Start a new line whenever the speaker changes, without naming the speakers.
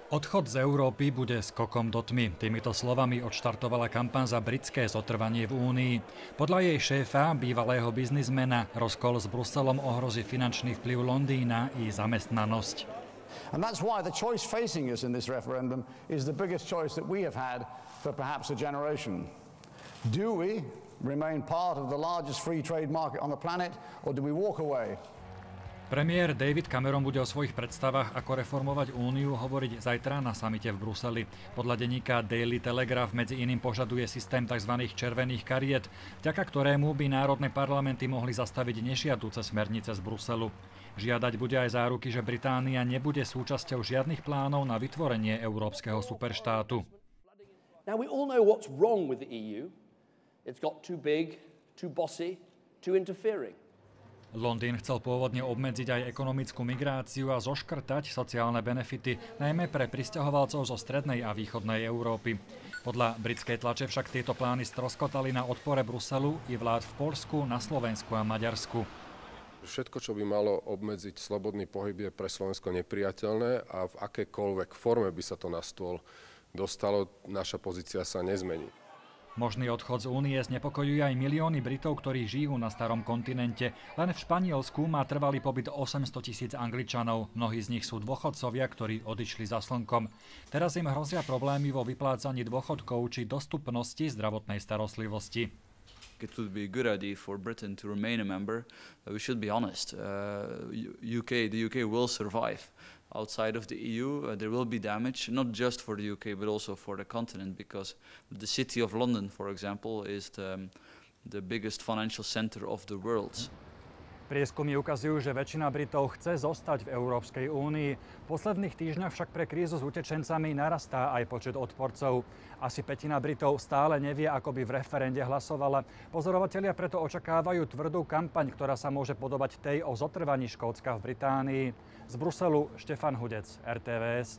Odchod z Európy bude skokom do tmy. Týmito slovami odštartovala kampaň za britské zotrvanie v Únii. Podľa jej šéfa, bývalého biznismena, rozkol s Bruselom ohrozí finančný vplyv Londýna i zamestnanosť.
And that's why the choice facing us in this referendum is the biggest choice that we have had for perhaps a generation. Do we remain part of the largest free trade market on the planet, or do we walk away?
Premiér David Cameron bude o svojich predstavách, ako reformovať Úniu, hovoriť zajtra na samite v Bruseli. Podľa denníka Daily Telegraph medzi iným požaduje systém tzv. Červených kariet, vďaka ktorému by národné parlamenty mohli zastaviť nežiaduce smernice z Bruselu. Žiadať bude aj záruky, že Británia nebude súčasťou žiadnych plánov na vytvorenie európskeho superštátu.
Now we all know what's wrong with the EU. It's got too big, too bossy, too interfering.
Londýn chcel pôvodne obmedziť aj ekonomickú migráciu a zoškrtať sociálne benefity, najmä pre prisťahovalcov zo strednej a východnej Európy. Podľa britskej tlače však tieto plány stroskotali na odpore Bruselu i vlád v Poľsku, na Slovensku a Maďarsku.
Všetko, čo by malo obmedziť slobodný pohyb, je pre Slovensko nepriateľné a v akékoľvek forme by sa to na stôl dostalo, naša pozícia sa nezmení.
Možný odchod z Únie znepokojuje aj milióny Britov, ktorí žijú na starom kontinente. Len v Španielsku má trvalý pobyt 800 000 Angličanov. Mnohí z nich sú dôchodcovia, ktorí odišli za slnkom. Teraz im hrozia problémy vo vyplácaní dôchodkov či dostupnosti zdravotnej starostlivosti.
It would be a good idea for Britain to remain a member. We should be honest. The UK will survive. Outside of the EU, there will be damage, not just for the UK, but also for the continent, because the city of London, for example, is the biggest financial center of the world.
Prieskumy ukazujú, že väčšina Britov chce zostať v Európskej únii. V posledných týždňoch však pre krízu s utečencami narastá aj počet odporcov. Asi pätina Britov stále nevie, ako by v referende hlasovala. Pozorovatelia preto očakávajú tvrdú kampaň, ktorá sa môže podobať tej o zotrvaní Škótska v Británii. Z Bruselu Štefan Hudec, RTVS.